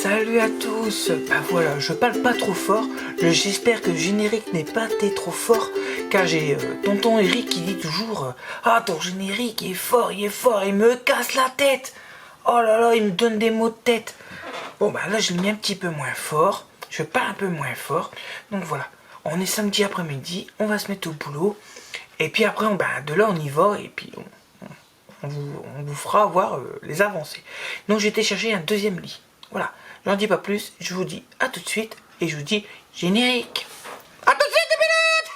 Salut à tous. Bah voilà, je parle pas trop fort. J'espère que le générique n'est pas été trop fort, car j'ai tonton Eric qui dit toujours ah, ton générique il est fort, il me casse la tête. Oh là là, il me donne des maux de tête. Bon bah là je l'ai mis un petit peu moins fort. Je parle un peu moins fort. Donc voilà, on est samedi après-midi, on va se mettre au boulot. Et puis après, de là on y va et puis on vous fera voir les avancées. Donc j'ai été chercher un deuxième lit. Voilà, j'en dis pas plus, je vous dis à tout de suite et je vous dis générique. À tout de suite les pilotes.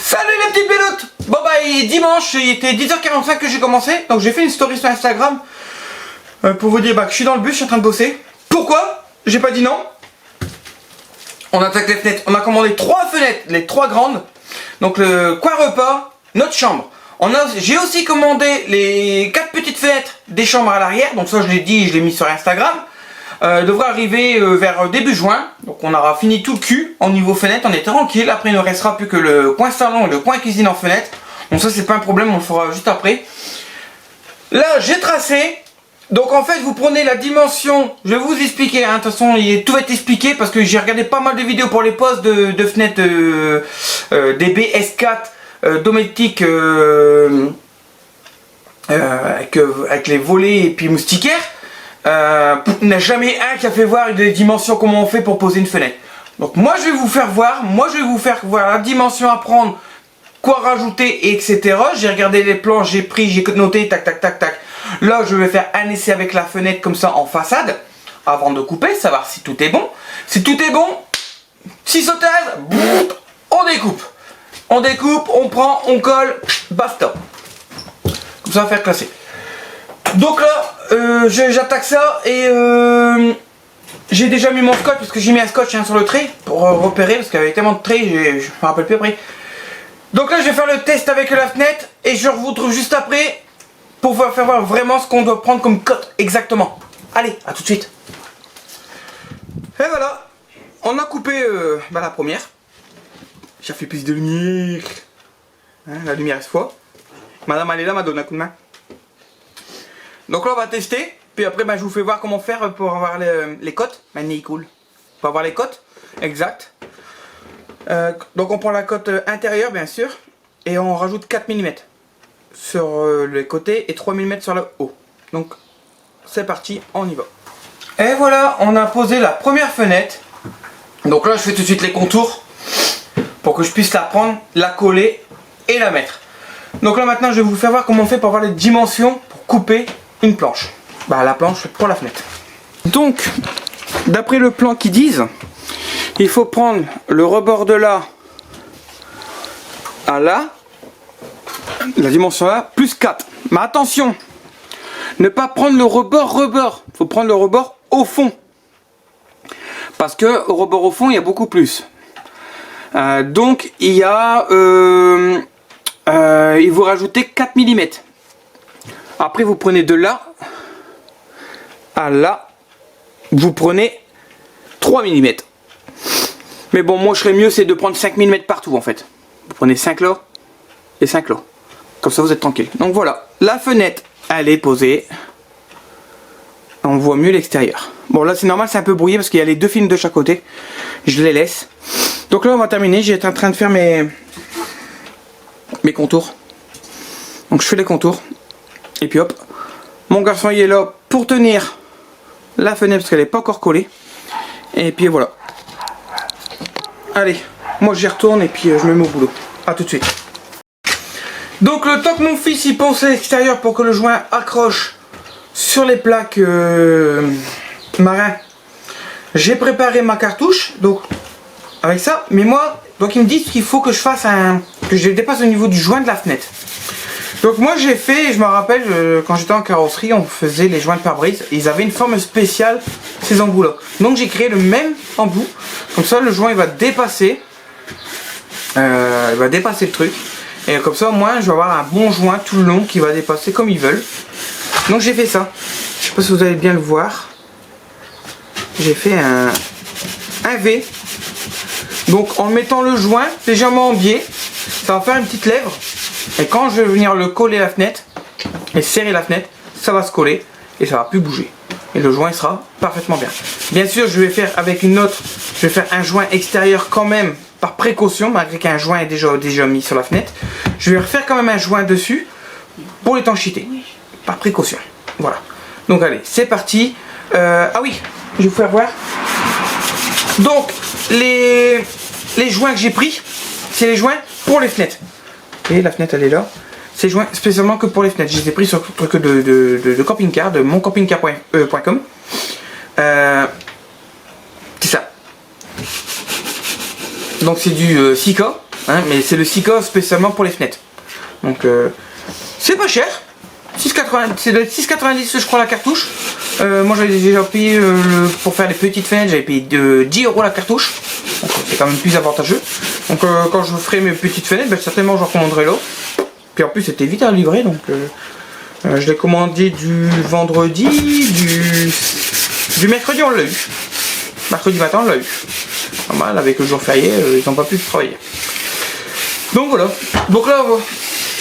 Salut les petits pilotes. Bon bah dimanche, il était 10h45 que j'ai commencé, donc j'ai fait une story sur Instagram pour vous dire que je suis dans le bus, je suis en train de bosser. Pourquoi j'ai pas dit non? On attaque les fenêtres, on a commandé 3 fenêtres, les 3 grandes. Donc le coin repas, notre chambre. J'ai aussi commandé les 4 petites fenêtres des chambres à l'arrière. Donc ça je l'ai dit, je l'ai mis sur Instagram. Devrait arriver vers début juin. Donc on aura fini tout le cul en niveau fenêtre, on est tranquille. Après il ne restera plus que le coin salon et le coin cuisine en fenêtre. Donc ça c'est pas un problème, on le fera juste après. Là j'ai tracé. Donc en fait vous prenez la dimension, je vais vous expliquer, hein, de toute façon tout va être expliqué parce que j'ai regardé pas mal de vidéos pour les postes de fenêtres DB S4 domestique avec les volets et puis moustiquaires. Il n'y a jamais un qui a fait voir des dimensions comment on fait pour poser une fenêtre. Donc moi je vais vous faire voir, la dimension à prendre, quoi rajouter, etc. J'ai regardé les plans, j'ai pris, j'ai noté, tac tac tac tac. Là je vais faire un essai avec la fenêtre comme ça en façade, avant de couper, savoir si tout est bon. Si tout est bon, 6 sautages, on découpe. On découpe, on prend, on colle, basta. Comme ça, on va faire classer. Donc là, j'attaque ça et j'ai déjà mis mon scotch parce que j'ai mis un scotch sur le trait pour repérer parce qu'il y avait tellement de traits, je me rappelle plus après. Donc là, je vais faire le test avec la fenêtre et je vous retrouve juste après pour vous faire voir vraiment ce qu'on doit prendre comme cote exactement. Allez, à tout de suite. Et voilà, on a coupé la première. J'ai fait plus de lumière. Hein, la lumière est fois. Madame elle est là, m'a donné un coup de main. Donc là on va tester. Puis après je vous fais voir comment faire pour avoir les cotes. Maintenant il coule. Pour avoir les cotes. Exact. Donc on prend la cote intérieure bien sûr. Et on rajoute 4 mm sur les côtés et 3 mm sur le haut. Donc c'est parti, on y va. Et voilà, on a posé la première fenêtre. Donc là je fais tout de suite les contours pour que je puisse la prendre, la coller et la mettre. Donc là maintenant je vais vous faire voir comment on fait pour avoir les dimensions pour couper une planche. La planche pour la fenêtre. Donc d'après le plan qu'ils disent, il faut prendre le rebord de là à là, la dimension là, plus 4. Mais attention, ne pas prendre le rebord, il faut prendre le rebord au fond. Parce que au rebord au fond, il y a beaucoup plus. Donc il y a il vous rajoutez 4 mm. Après vous prenez de là à là, vous prenez 3 mm. Mais bon, moi je serais mieux c'est de prendre 5 mm partout en fait. Vous prenez 5 là et 5 là. Comme ça vous êtes tranquille. Donc voilà, la fenêtre elle est posée. On voit mieux l'extérieur. Bon là c'est normal, c'est un peu brouillé parce qu'il y a les deux films de chaque côté. Je les laisse. Donc là on va terminer, j'étais en train de faire mes contours. Donc je fais les contours. Et puis hop. Mon garçon il est là pour tenir la fenêtre parce qu'elle n'est pas encore collée. Et puis voilà. Allez, moi j'y retourne et puis je me mets au boulot. A tout de suite. Donc le temps que mon fils il pense à l'extérieur pour que le joint accroche sur les plaques marins, j'ai préparé ma cartouche. Donc avec ça, mais moi, donc ils me disent qu'il faut que je fasse que je dépasse au niveau du joint de la fenêtre. Donc moi j'ai fait, je me rappelle quand j'étais en carrosserie, on faisait les joints de pare-brise, ils avaient une forme spéciale ces embouts là. Donc j'ai créé le même embout, comme ça le joint il va dépasser, le truc, et comme ça au moins je vais avoir un bon joint tout le long qui va dépasser comme ils veulent. Donc j'ai fait ça, je sais pas si vous allez bien le voir, j'ai fait un V. Donc en mettant le joint légèrement en biais, ça va faire une petite lèvre. Et quand je vais venir le coller à la fenêtre et serrer la fenêtre, ça va se coller et ça va plus bouger. Et le joint sera parfaitement bien. Bien sûr, je vais faire avec une autre, je vais faire un joint extérieur quand même par précaution, malgré qu'un joint est déjà mis sur la fenêtre. Je vais refaire quand même un joint dessus pour l'étanchéité, par précaution. Voilà. Donc allez, c'est parti. Ah oui, je vais vous faire voir. Donc les joints que j'ai pris, c'est les joints pour les fenêtres. Et la fenêtre elle est là. C'est joints spécialement que pour les fenêtres. Je les ai pris sur le truc de camping-car, de moncampingcar.com. C'est ça. Donc c'est du Sika, hein, mais c'est le Sika spécialement pour les fenêtres. Donc c'est pas cher. 6,90, c'est de 6,90 je crois la cartouche. Moi j'avais déjà payé pour faire les petites fenêtres, j'avais payé 10 € la cartouche. Donc c'est quand même plus avantageux. Donc quand je ferai mes petites fenêtres, ben, certainement je recommanderai l'eau. Puis en plus c'était vite à livrer, donc je l'ai commandé du vendredi, du mercredi on l'a eu. Mercredi matin on l'a eu. Normal, avec le jour férié, ils n'ont pas pu travailler. Donc voilà. Donc là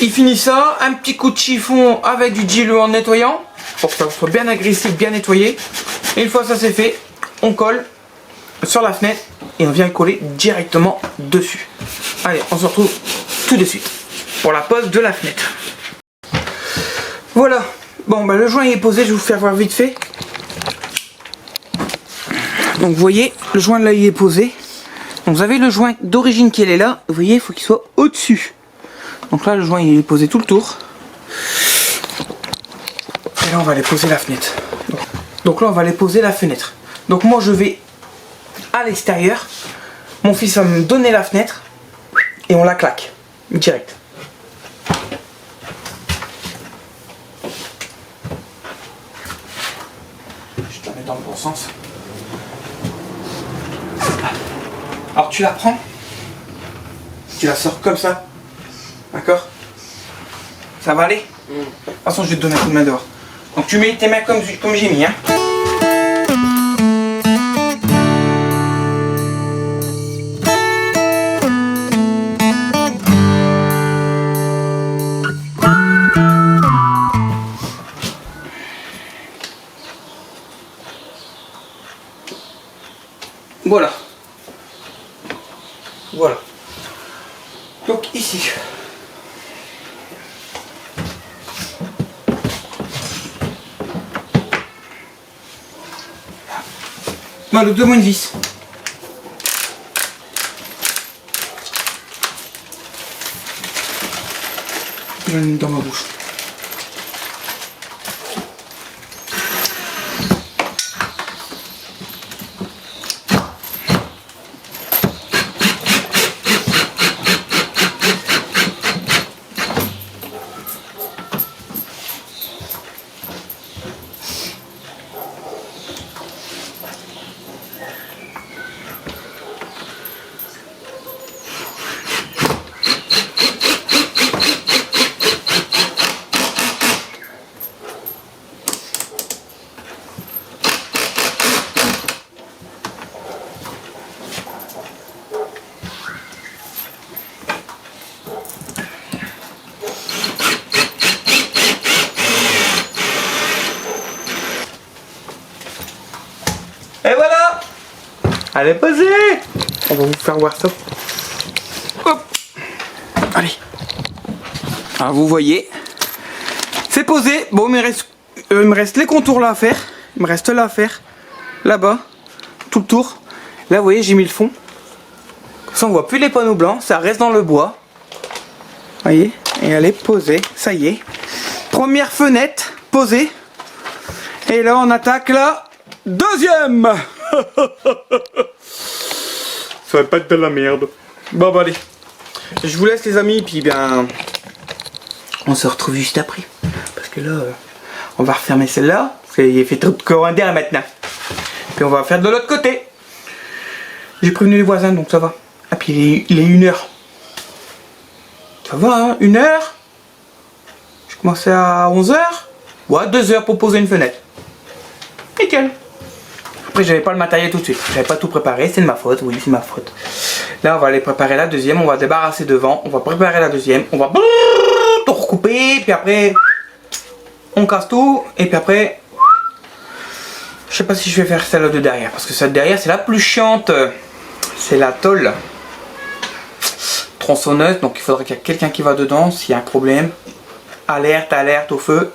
il finit ça, un petit coup de chiffon avec du diluant nettoyant pour que ça soit bien agressif, bien nettoyé. Et une fois ça c'est fait, on colle sur la fenêtre et on vient coller directement dessus. Allez, on se retrouve tout de suite pour la pose de la fenêtre. Voilà. Bon bah le joint est posé, je vais vous faire voir vite fait. Donc vous voyez, le joint là il est posé. Donc vous avez le joint d'origine qui est là. Vous voyez, il faut qu'il soit au-dessus. Donc là le joint il est posé tout le tour. Et là on va aller poser la fenêtre. Donc là on va aller poser la fenêtre. Donc moi je vais à l'extérieur. Mon fils va me donner la fenêtre. Et on la claque. Direct. Je te mets dans le bon sens. Alors tu la prends. Tu la sors comme ça. D'accord? Ça va aller? De toute façon, je vais te donner un coup de main dehors. Donc tu mets tes mains comme j'ai mis. Hein. Voilà. Voilà. Donc ici. Non, le donne-moi une vis. Je l'ai mis dans ma bouche. Et voilà! Elle est posée! On va vous faire voir ça. Hop! Allez. Alors vous voyez, c'est posé. Bon, il me reste les contours là à faire. Il me reste là à faire. Là-bas. Tout le tour. Là, vous voyez, j'ai mis le fond. Ça, on voit plus les panneaux blancs. Ça reste dans le bois. Vous voyez? Et elle est posée. Ça y est. Première fenêtre posée. Et là, on attaque la deuxième. Ça va pas être de la merde. Bon, bah allez. Je vous laisse les amis. Puis bien, on se retrouve juste après. Parce que là, on va refermer celle-là. Parce qu'il fait trop de courant d'air maintenant. Puis on va faire de l'autre côté. J'ai prévenu les voisins, donc ça va. Ah, puis il est 1h. Ça va, hein, 1h. Je commençais à 11h. Ouais, 2h pour poser une fenêtre. Nickel. Après, j'avais pas le matériel tout de suite. J'avais pas tout préparé, c'est de ma faute. Oui, c'est ma faute. Là, on va aller préparer la deuxième. On va débarrasser devant. On va préparer la deuxième. On va couper, puis après on casse tout, et puis après je sais pas si je vais faire celle de derrière, parce que celle de derrière c'est la plus chiante, c'est la tôle tronçonneuse, donc il faudrait qu'il y ait quelqu'un qui va dedans s'il y a un problème. Alerte, alerte au feu.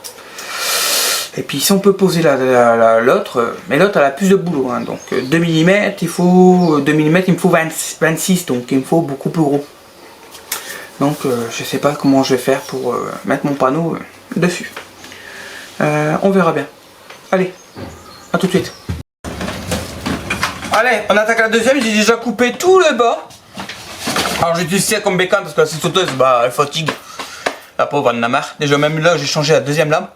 Et puis si on peut poser l'autre, mais l'autre elle a plus de boulot, hein, donc 2 mm, il faut 2 mm, il me faut 26, donc il me faut beaucoup plus gros. Donc je sais pas comment je vais faire pour mettre mon panneau dessus. On verra bien. Allez, à tout de suite. Allez, on attaque la deuxième, j'ai déjà coupé tout le bas. Alors j'utilise ça comme bécane parce que la scie sauteuse, bah elle fatigue. La pauvre elle en a marre. Déjà même là j'ai changé la deuxième lame.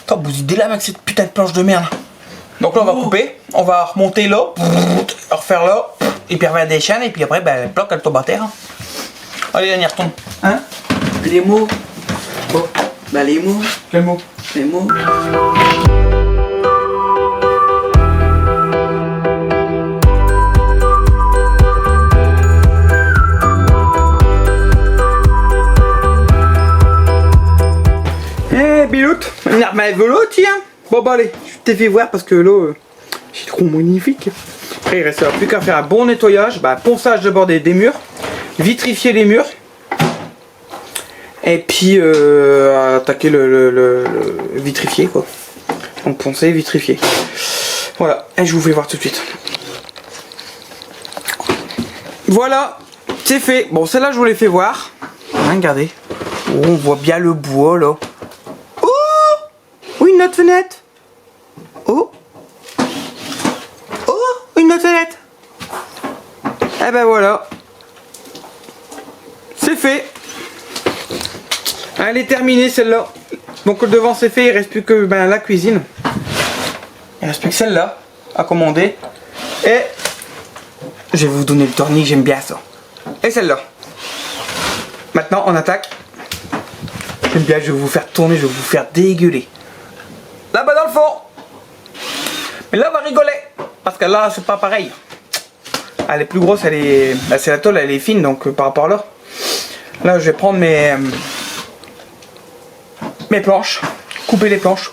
Attends, bousille des lames avec cette putain de planche de merde. Donc là on va couper, on va remonter là, refaire là, et puis refaire des chaînes, et puis après ben, la plaque elle tombe à terre. Allez, on y retourne. Hein? Les mots. Bon, bah les mots. Quel mot? Les mots. Eh Bilout, on a remis le vélo, tiens. Bon bah allez, je t'ai fait voir parce que là, c'est trop magnifique. Après il restera plus qu'à faire un bon nettoyage, bah, ponçage d'abord des murs, vitrifier les murs. Et puis attaquer le vitrifié quoi. Donc poncer, vitrifier. Voilà, et je vous fais voir tout de suite. Voilà, c'est fait. Bon celle-là je vous l'ai fait voir. Hein, regardez. Oh, on voit bien le bois là. Oh, oui, une autre fenêtre. Oh. Oh, une autre fenêtre. Eh ben voilà. C'est fait. Elle est terminée celle-là. Donc le devant c'est fait, il reste plus que la cuisine. Il reste plus que celle-là à commander. Et je vais vous donner le tournis, j'aime bien ça. Et celle-là. Maintenant on attaque. J'aime bien, je vais vous faire tourner, je vais vous faire dégueuler. Là-bas dans le fond. Mais là on va rigoler. Parce que là c'est pas pareil. Elle est plus grosse, elle est. Bah, c'est la tôle, elle est fine donc par rapport à là. Là je vais prendre mes planches, couper les planches,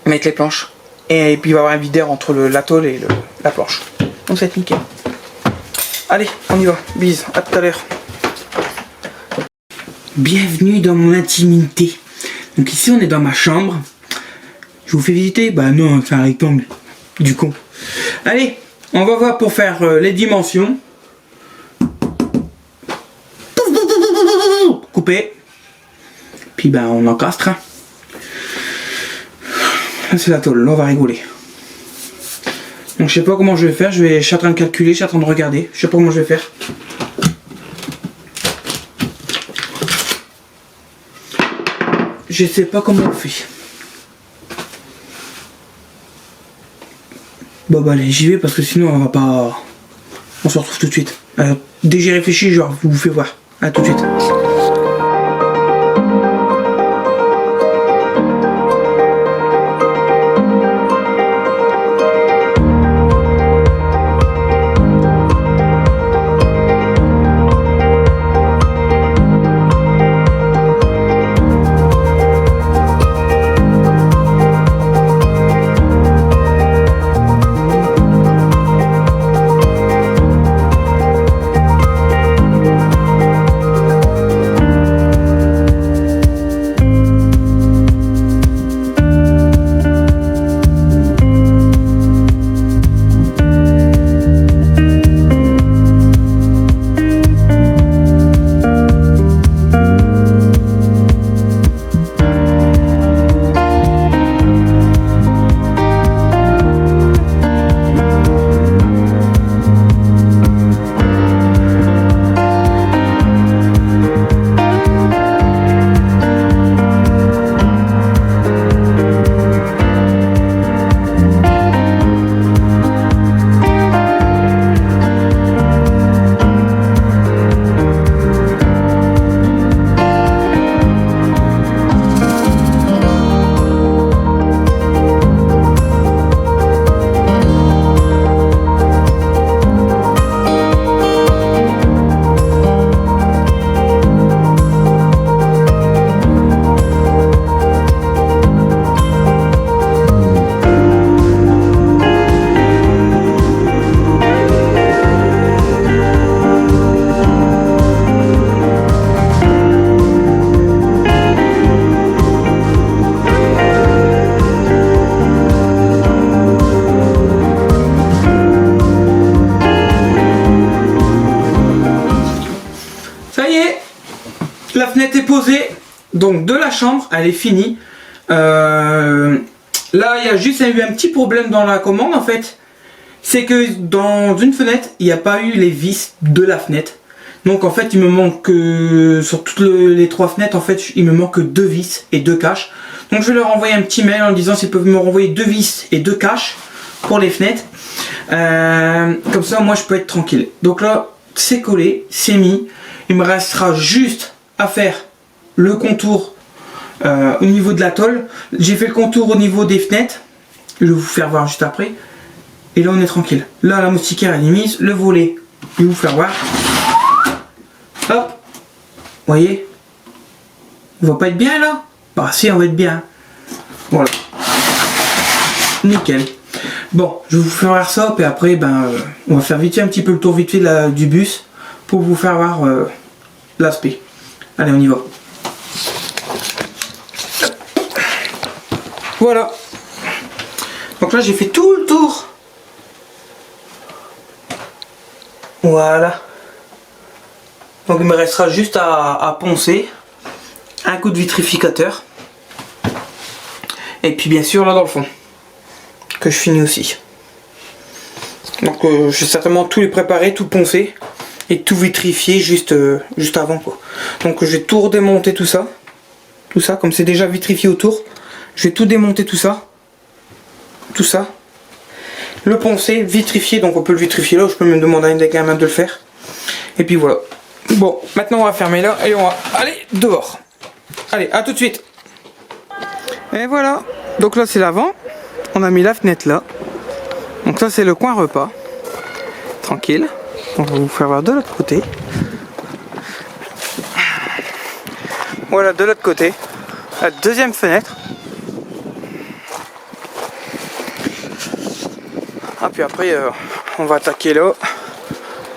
mettre les planches, et puis il va y avoir un videur entre la tôle et la planche. Donc ça va être nickel. Allez, on y va, bise, à tout à l'heure. Bienvenue dans mon intimité. Donc ici on est dans ma chambre. Je vous fais visiter? Bah non, c'est un rectangle. Du con. Allez, on va voir pour faire les dimensions. Couper. Puis ben on encastre. C'est la tôle, là on va rigoler. Donc je sais pas comment je vais faire, je suis en train de calculer, je suis en train de regarder. Je sais pas comment je vais faire. Je sais pas comment on fait. Bon bah allez, j'y vais parce que sinon on va pas... On se retrouve tout de suite. Dès que j'ai réfléchi, je vous fais voir. À tout de suite. ai posé donc de la chambre, elle est finie. Là il y a juste eu un petit problème dans la commande en fait. C'est que dans une fenêtre, il n'y a pas eu les vis de la fenêtre. Donc en fait il me manque sur toutes les 3 fenêtres en fait il me manque 2 vis et 2 caches. Donc je vais leur envoyer un petit mail en disant s'ils peuvent me renvoyer 2 vis et 2 caches pour les fenêtres. Comme ça moi je peux être tranquille. Donc là c'est collé, c'est mis. Il me restera juste à faire le contour au niveau de la tôle. J'ai fait le contour au niveau des fenêtres. Je vais vous faire voir juste après. Et là on est tranquille. Là la moustiquaire elle est mise. Le volet, je vais vous faire voir. Hop. Vous voyez? On va pas être bien là? Bah si, on va être bien. Voilà. Nickel. Bon, je vais vous faire voir ça. Et après, on va faire vite fait un petit peu le tour vite fait du bus. Pour vous faire voir l'aspect. Allez, on y va. Voilà. Donc là, j'ai fait tout le tour. Voilà. Donc il me restera juste à poncer. Un coup de vitrificateur. Et puis bien sûr là dans le fond. Que je finis aussi. Donc je vais certainement tout les préparer, tout poncer. Et tout vitrifier juste avant quoi. Donc je vais tout redémonter tout ça. Tout ça, comme c'est déjà vitrifié autour. Je vais tout démonter tout ça. Tout ça. Le poncer, vitrifier. Donc on peut le vitrifier là. Je peux me demander à une des gamins de le faire. Et puis voilà. Bon, maintenant on va fermer là et on va aller dehors. Allez, à tout de suite. Et voilà. Donc là c'est l'avant. On a mis la fenêtre là. Donc ça c'est le coin repas. Tranquille. On va vous faire voir de l'autre côté. Voilà de l'autre côté. La deuxième fenêtre. Ah puis après on va attaquer là.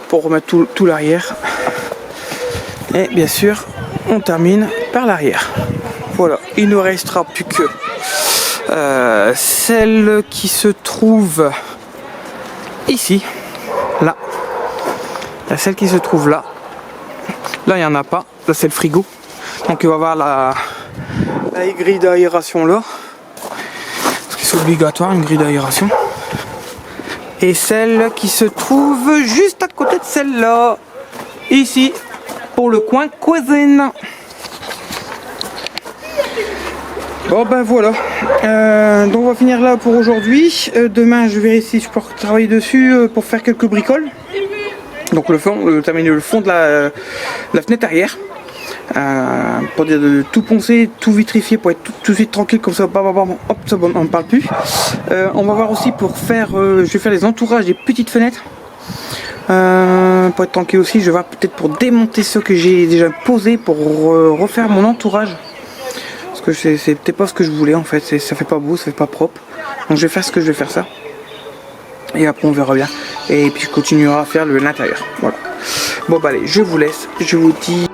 Pour remettre tout l'arrière. Et bien sûr, on termine par l'arrière. Voilà, il ne restera plus que celle qui se trouve ici, là. Il y a celle qui se trouve là. Là, il n'y en a pas. Là, c'est le frigo. Donc, il va y avoir la grille d'aération là. Parce que c'est obligatoire, une grille d'aération. Et celle qui se trouve juste à côté de celle-là. Ici. Pour le coin cuisine. Bon ben voilà. Donc on va finir là pour aujourd'hui. Demain je verrai si je peux travailler dessus pour faire quelques bricoles. Donc terminer le fond de la fenêtre arrière. Pour dire de tout poncer, tout vitrifier pour être tout de suite tranquille comme ça. Hop, ça on ne parle plus. On va voir aussi pour faire. Je vais faire les entourages des petites fenêtres. Pour être tranquille aussi, je vais voir peut-être pour démonter ceux que j'ai déjà posés pour refaire mon entourage. Parce que c'est peut-être pas ce que je voulais en fait, ça fait pas beau, ça fait pas propre. Donc je vais faire ce que je vais faire ça. Et après on verra bien. Et puis je continuerai à faire l'intérieur. Voilà. Bon bah allez, je vous laisse, je vous dis